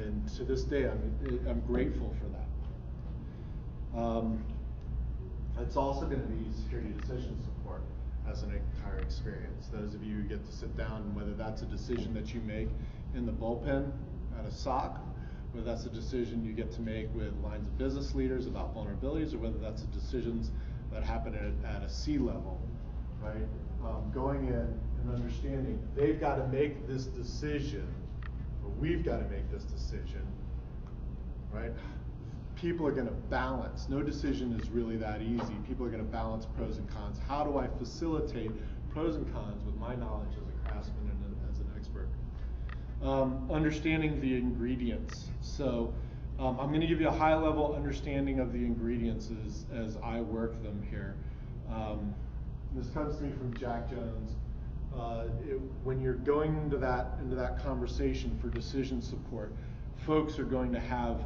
And to this day, I'm grateful for that. It's also going to be security decision support as an entire experience. Those of you who get to sit down, whether that's a decision that you make in the bullpen at a SOC, whether that's a decision you get to make with lines of business leaders about vulnerabilities, or whether that's decisions that happen at a C-level, right? Going in and understanding they've got to make this decision, or we've got to make this decision, right? People are going to balance. No decision is really that easy. People are going to balance pros and cons. How do I facilitate pros and cons with my knowledge as a craftsman and as an expert? Understanding the ingredients. So I'm going to give you a high-level understanding of the ingredients as I work them here. This comes to me from Jack Jones. When you're going into that conversation for decision support, folks are going to have,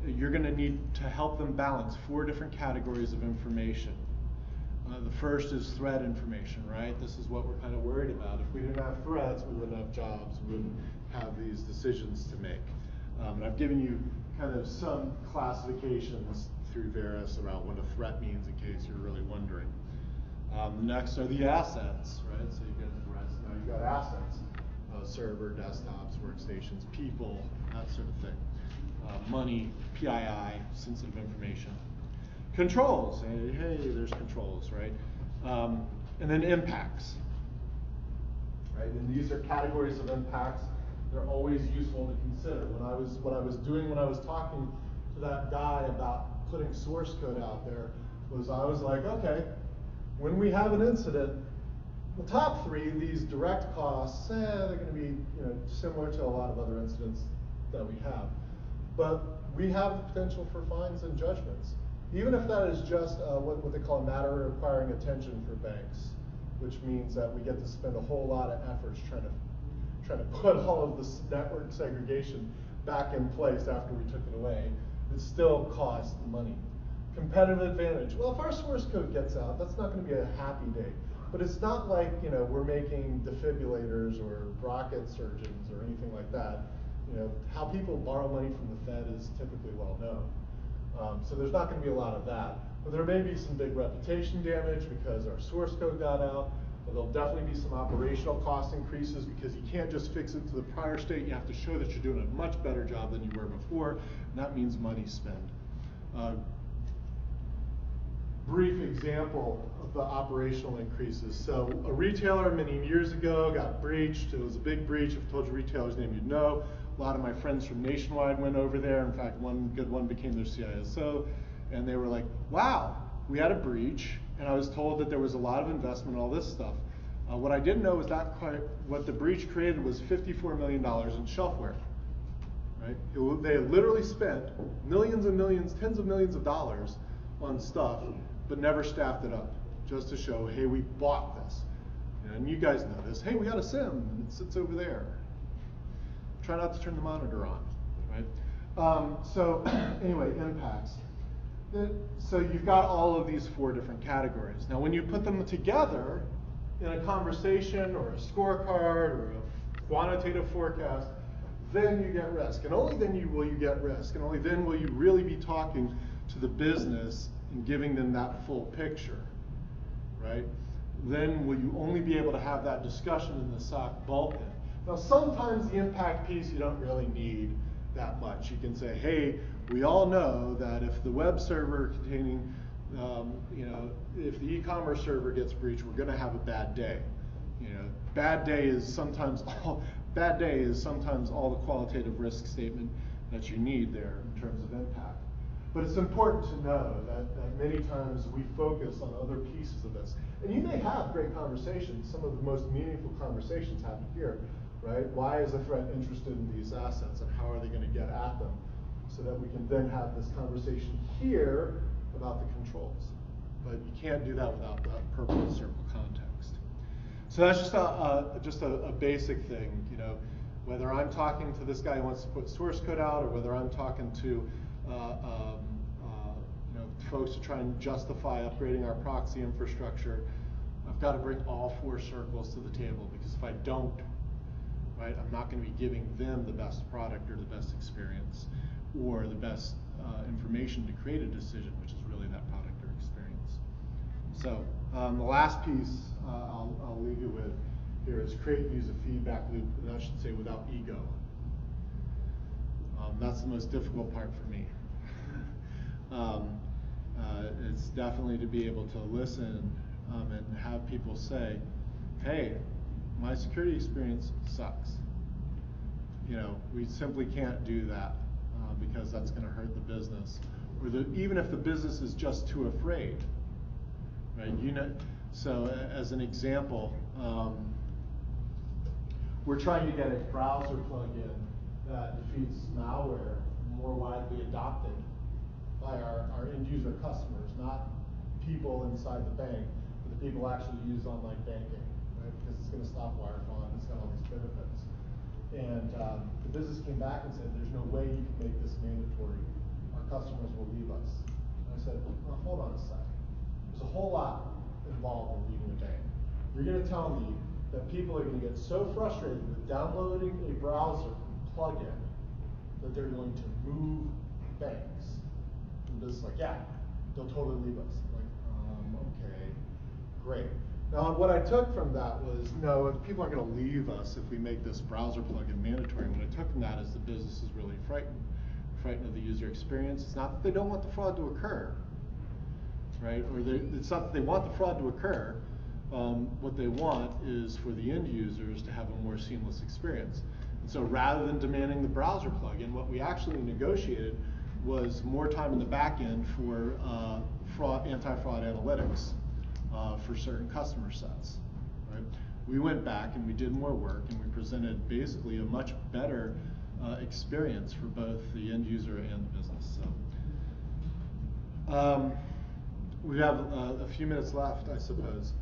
you're going to need to help them balance 4 different categories of information. The first is threat information, right? This is what we're kind of worried about. If we didn't have threats, we wouldn't have jobs, we wouldn't have these decisions to make. And I've given you kind of some classifications through Veris about what a threat means in case you're really wondering. Next are the assets, right? So you get threats, now you've got assets. Server, desktops, workstations, people, that sort of thing. Money, PII, sensitive information. Controls, hey, there's controls, right? And then impacts. right? And these are categories of impacts. They're always useful to consider. What I was talking to that guy about putting source code out there was I was like, okay, when we have an incident, the top three, these direct costs, they're going to be similar to a lot of other incidents that we have. But we have the potential for fines and judgments, even if that is just what they call a matter requiring attention for banks, which means that we get to spend a whole lot of efforts trying to put all of this network segregation back in place after we took it away. It still costs money. Competitive advantage. Well, if our source code gets out, that's not going to be a happy day. But it's not like we're making defibrillators or rocket surgeons or anything like that. How people borrow money from the Fed is typically well known. So there's not going to be a lot of that. But there may be some big reputation damage because our source code got out. But there'll definitely be some operational cost increases because you can't just fix it to the prior state. You have to show that you're doing a much better job than you were before. And that means money spent. Brief example of the operational increases. So a retailer many years ago got breached. It was a big breach. If I told you retailer's name, you'd know. A lot of my friends from Nationwide went over there. In fact, one good one became their CISO. And they were like, wow, we had a breach. And I was told that there was a lot of investment, all this stuff. What I didn't know was what the breach created was $54 million in shelfware. Right? They literally spent millions and millions, tens of millions of dollars on stuff, but never staffed it up, just to show, hey, we bought this. And you guys know this. Hey, we got a SIM, and it sits over there. Try not to turn the monitor on, right? So anyway, impacts. So you've got all of these 4 different categories. Now, when you put them together in a conversation or a scorecard or a quantitative forecast, then you get risk. And only then will you get risk. And only then will you really be talking to the business and giving them that full picture, right? Then will you only be able to have that discussion in the SOC bulletin. Now, sometimes the impact piece you don't really need that much. You can say, hey, we all know that if the web server containing, if the e-commerce server gets breached, we're going to have a bad day. Bad day is sometimes all the qualitative risk statement that you need there in terms of impact. But it's important to know that many times we focus on other pieces of this. And you may have great conversations. Some of the most meaningful conversations happen here, right? Why is a threat interested in these assets and how are they going to get at them? So that we can then have this conversation here about the controls. But you can't do that without that purple circle context. So that's just a basic thing, whether I'm talking to this guy who wants to put source code out or whether I'm talking to folks to try and justify upgrading our proxy infrastructure, I've got to bring all 4 circles to the table, because if I don't, right, I'm not going to be giving them the best product or the best experience or the best information to create a decision, which is really that product or experience. So the last piece I'll leave you with here is create and use a feedback loop, and I should say without ego. That's the most difficult part for me. It's definitely to be able to listen and have people say, hey, my security experience sucks. We simply can't do that because that's going to hurt the business. Or even if the business is just too afraid, right? So as an example, we're trying to get a browser plugin that defeats malware more widely adopted by our end user customers, not people inside the bank, but the people actually use online banking, right? Because it's going to stop wire fraud and it's got all these benefits. And the business came back and said, there's no way you can make this mandatory. Our customers will leave us. And I said, well, hold on a sec. There's a whole lot involved in leaving a bank. You're going to tell me that people are going to get so frustrated with downloading a browser plugin that they're going to move banks. And the business is like, yeah, they'll totally leave us. I'm like, okay, great. Now, what I took from that was, no, people aren't going to leave us if we make this browser plugin mandatory. What I took from that is the business is really frightened of the user experience. It's not that they don't want the fraud to occur, right? Or it's not that they want the fraud to occur. what they want is for the end users to have a more seamless experience. And so rather than demanding the browser plugin, what we actually negotiated was more time in the back end for anti-fraud analytics for certain customer sets. Right? We went back and we did more work and we presented basically a much better experience for both the end user and the business. So we have a few minutes left, I suppose.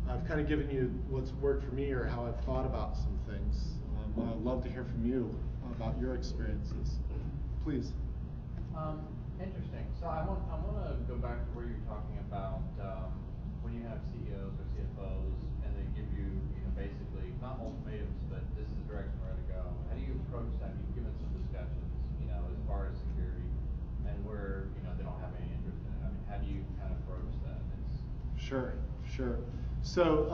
I've kind of given you what's worked for me or how I've thought about some things. I'd love to hear from you about your experiences. Please. Interesting. So I want to go back to where you're talking about when you have CEOs or CFOs and they give you, basically not ultimatums, but this is the direction where to go. How do you approach that? You've given some discussions, as far as security and where they don't have any interest in it. I mean, how do you kind of approach that? Sure. So,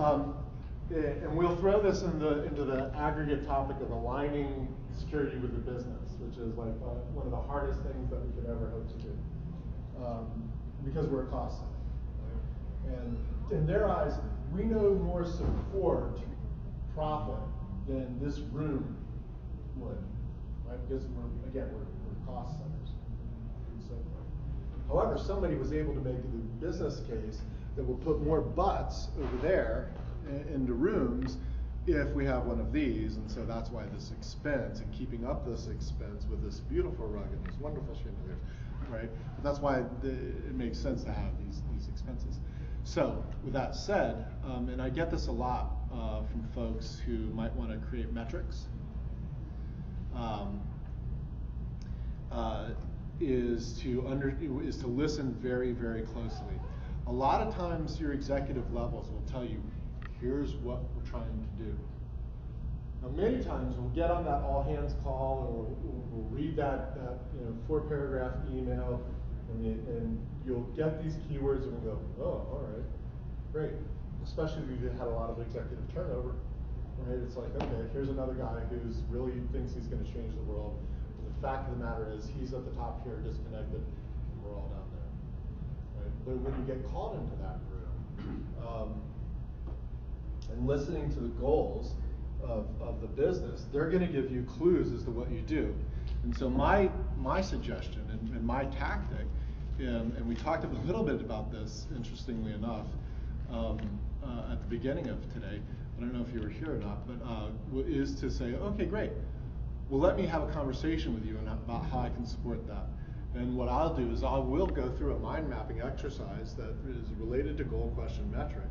and we'll throw this into the aggregate topic of aligning security with the business, which is like one of the hardest things that we could ever hope to do, because we're a cost center. Right? And in their eyes, we know more support profit than this room would, right? Because we're cost centers and so forth. However, somebody was able to make the business case that will put more butts over there into rooms if we have one of these, and so that's why this expense and keeping up this expense with this beautiful rug and this wonderful chandeliers, right? But that's why it makes sense to have these expenses. So with that said, and I get this a lot from folks who might want to create metrics, is to listen very, very closely. A lot of times your executive levels will tell you, here's what we're trying to do. Now many times we'll get on that all hands call or we'll read that 4-paragraph email and you'll get these keywords and we'll go, oh, all right, great. Especially if you've had a lot of executive turnover, right? It's like, okay, here's another guy who's really thinks he's going to change the world. But the fact of the matter is he's at the top here disconnected and we're all down there. Right? But when you get called into that room and listening to the goals of the business, they're going to give you clues as to what you do. And so my suggestion and my tactic, and we talked a little bit about this, interestingly enough, at the beginning of today. I don't know if you were here or not, but is to say, okay, great. Well, let me have a conversation with you about how I can support that. And what I'll do is I will go through a mind mapping exercise that is related to goal, question, metric,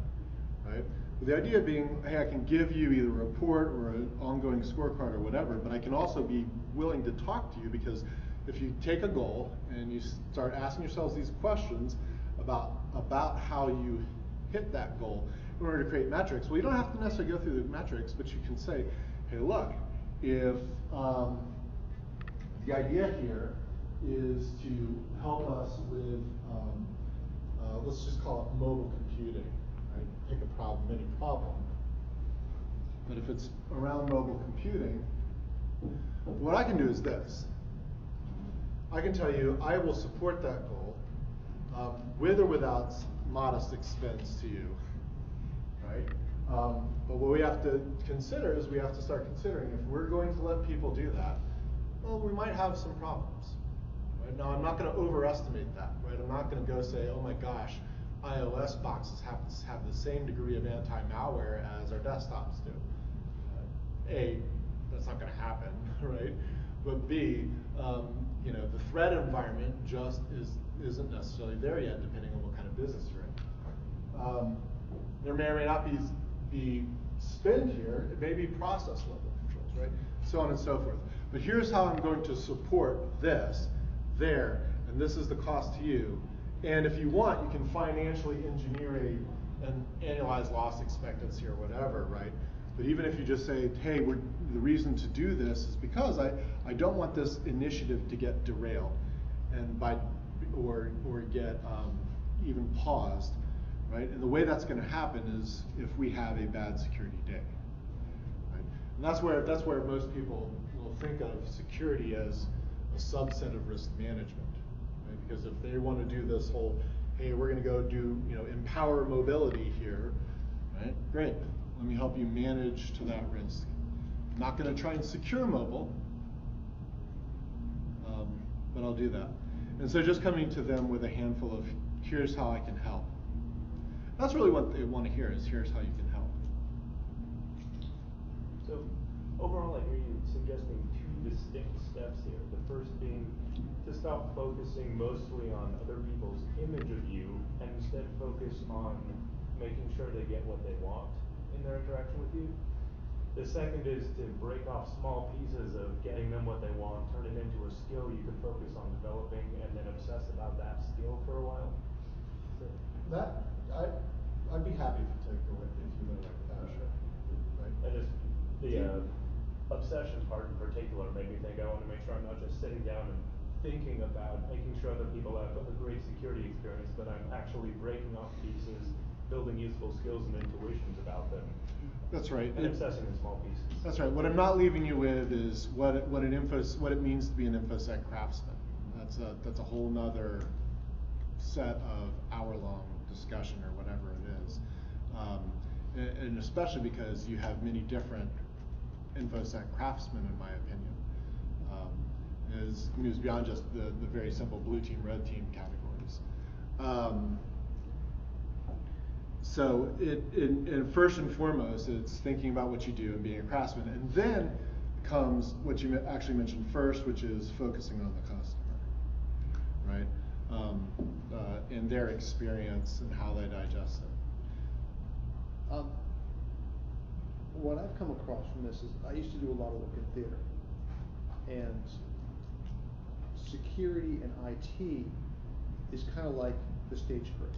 right? With the idea being, hey, I can give you either a report or an ongoing scorecard or whatever, but I can also be willing to talk to you, because if you take a goal and you start asking yourselves these questions about how you hit that goal in order to create metrics, well, you don't have to necessarily go through the metrics, but you can say, hey, look, if the idea here is to help us with, let's just call it mobile computing, right? Pick a problem, any problem. But if it's around mobile computing, what I can do is this. I can tell you I will support that goal with or without modest expense to you, right? But what we have to consider is we have to start considering if we're going to let people do that, well, we might have some problems. Right? Now, I'm not going to overestimate that, right? I'm not going to go say, oh my gosh, iOS boxes have to have the same degree of anti-malware as our desktops do. A, that's not going to happen, right? But B, the threat environment just isn't necessarily there yet, depending on what kind of business you're in. There may or may not be spend here. It may be process level controls, right? So on and so forth. But here's how I'm going to support this, there, and this is the cost to you. And if you want, you can financially engineer an annualized loss expectancy or whatever, right? But even if you just say, hey, the reason to do this is because I don't want this initiative to get derailed and or get even paused, right? And the way that's going to happen is if we have a bad security day, right? And that's where most people will think of security as a subset of risk management, right? Because if they want to do this whole, hey, we're going to go do, empower mobility here, right? right? Great, let me help you manage to that risk. I'm not gonna try and secure mobile, but I'll do that. And so just coming to them with a handful of, here's how I can help. That's really what they want to hear, is here's how you can help. So overall, I hear you suggesting two distinct steps here. The first being to stop focusing mostly on other people's image of you and instead focus on making sure they get what they want in their interaction with you. The second is to break off small pieces of getting them what they want, turn it into a skill you can focus on developing, and then obsess about that skill for a while. That, I'd be happy if you went like that, sure. Right? I just, the obsession part in particular made me think I want to make sure I'm not just sitting down and thinking about making sure other people have a great security experience, but I'm actually breaking off pieces, building useful skills and intuitions about them. That's right. And obsessing in small pieces. That's right. What I'm not leaving you with is what it means to be an InfoSec craftsman. That's a whole nother set of hour-long discussion or whatever it is, and especially because you have many different InfoSec craftsmen, in my opinion. It moves beyond just the very simple blue team, red team categories. So first and foremost, it's thinking about what you do and being a craftsman, and then comes what you actually mentioned first, which is focusing on the customer, right? In their experience and how they digest it. What I've come across from this is I used to do a lot of work in theater, and security and IT is kind of like the stage crew.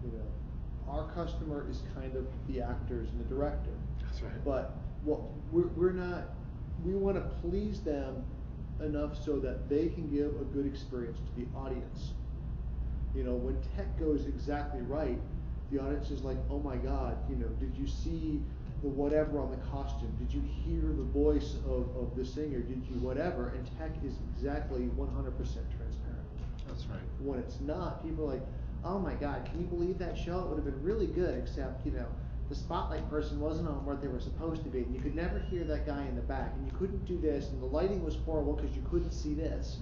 You know, our customer is kind of the actors and the director. That's right. But what we're not, we want to please them enough so that they can give a good experience to the audience. You know, when tech goes exactly right, the audience is like, oh my God, you know, did you see the whatever on the costume? Did you hear the voice of the singer? Did you whatever? And tech is exactly 100% transparent. That's right. When it's not, people are like, oh my God, can you believe that show? It would have been really good, except, you know, the spotlight person wasn't on where they were supposed to be, and you could never hear that guy in the back, and you couldn't do this, and the lighting was horrible because you couldn't see this.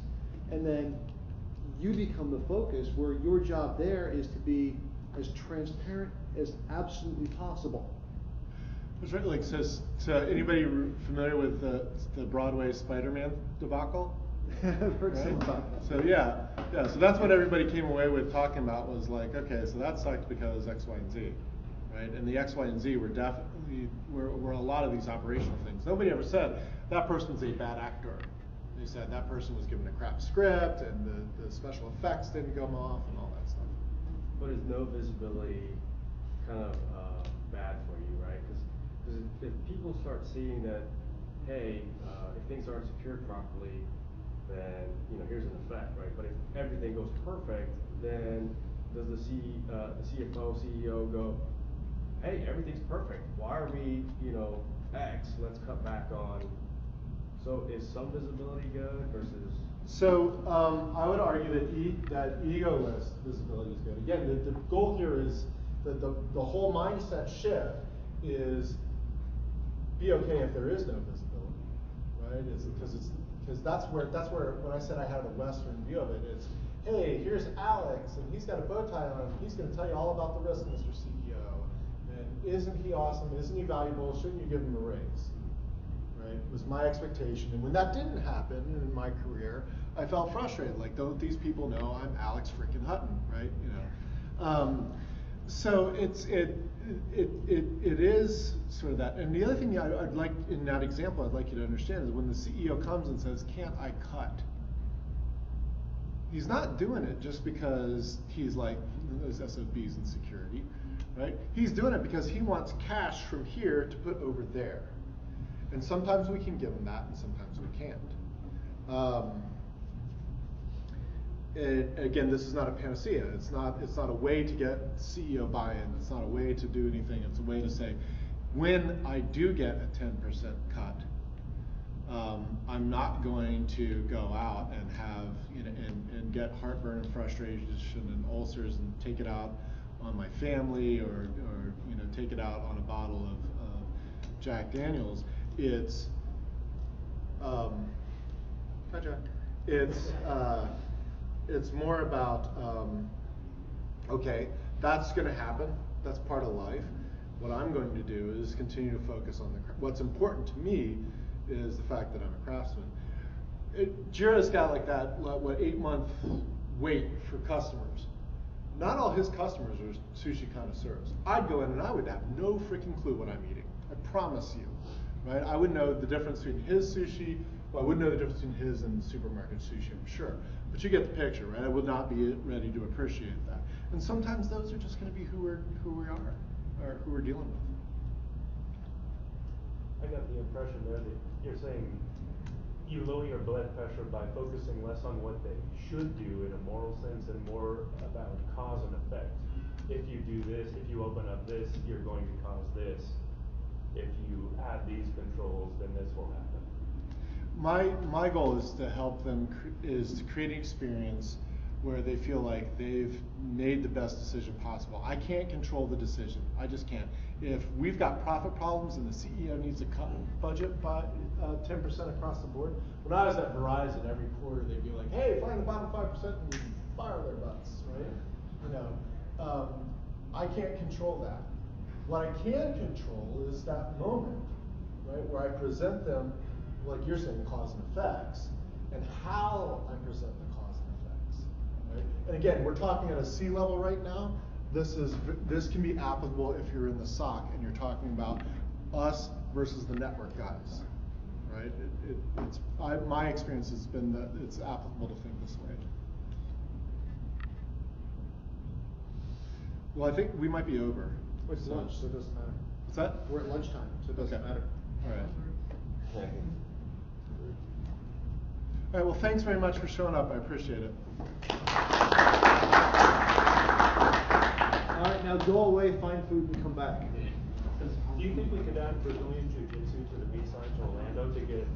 And then you become the focus, where your job there is to be as transparent as absolutely possible. That's right. Like, so anybody familiar with the Broadway Spider-Man debacle? I've heard some about that. So yeah. So that's what everybody came away with talking about, was like, okay, so that sucked because X, Y, and Z, right? And the X, Y, and Z were definitely were a lot of these operational things. Nobody ever said that person's a bad actor. They said that person was given a crap script and the special effects didn't come off and all that stuff. But is no visibility kind of bad for you, right? Because if people start seeing that, hey, if things aren't secured properly, then, you know, here's an effect, right? But if everything goes perfect, then does the CFO, CEO go, hey, everything's perfect. Why are we, you know, X, let's cut back on. So is some visibility good versus? So I would argue that egoless visibility is good. Again, the goal here is that the whole mindset shift is be okay if there is no visibility, right? Because that's where when I said I had a Western view of it, it's, hey, here's Alex, and he's got a bow tie on, and he's going to tell you all about the risk, Mr. CEO. And isn't he awesome? Isn't he valuable? Shouldn't you give him a raise? Right? Was my expectation. And when that didn't happen in my career, I felt frustrated. Like, don't these people know I'm Alex freaking Hutton, right? You know. So it is sort of that. And the other thing I'd like in that example, I'd like you to understand is when the CEO comes and says, "Can't I cut?" He's not doing it just because he's like those SOBs in security, right? He's doing it because he wants cash from here to put over there. And sometimes we can give him that, and sometimes we can't. Again, this is not a panacea. It's not a way to get CEO buy-in. It's not a way to do anything. It's a way to say, when I do get a 10% cut, I'm not going to go out and have and get heartburn and frustration and ulcers and take it out on my family or you know, take it out on a bottle of Jack Daniels. It's hi Jack. It's more about okay, that's going to happen. That's part of life. What I'm going to do is continue to focus on what's important to me is the fact that I'm a craftsman. Jira's got like that, what, 8-month wait for customers. Not all his customers are sushi connoisseurs. I'd go in and I would have no freaking clue what I'm eating. I promise you, right? I would know the difference between his sushi. Well, I wouldn't know the difference between his and supermarket sushi, I'm sure. But you get the picture, right? I would not be ready to appreciate that. And sometimes those are just going to be who we are, or who we're dealing with. I got the impression there that you're saying you lower your blood pressure by focusing less on what they should do in a moral sense and more about cause and effect. If you do this, if you open up this, you're going to cause this. If you add these controls, then this will happen. My goal is to help them, is to create an experience where they feel like they've made the best decision possible. I can't control the decision. I just can't. If we've got profit problems and the CEO needs to cut budget by 10% across the board, when I was at Verizon, every quarter they'd be like, hey, find the bottom 5% and fire their butts, right? You know, I can't control that. What I can control is that moment, right, where I present them, like you're saying, cause and effects, and how I present the cause and effects. Right? And again, we're talking at a C level right now. This can be applicable if you're in the SOC and you're talking about us versus the network guys. Right? My experience has been that it's applicable to think this way. Well, I think we might be over. It's lunch, so it doesn't matter. What's that? We're at lunchtime, so it doesn't Okay. matter. All right. All right, well, thanks very much for showing up. I appreciate it. All right, now go away, find food, and come back. Do you think we could add Brazilian Jiu-Jitsu to the BSides Orlando to get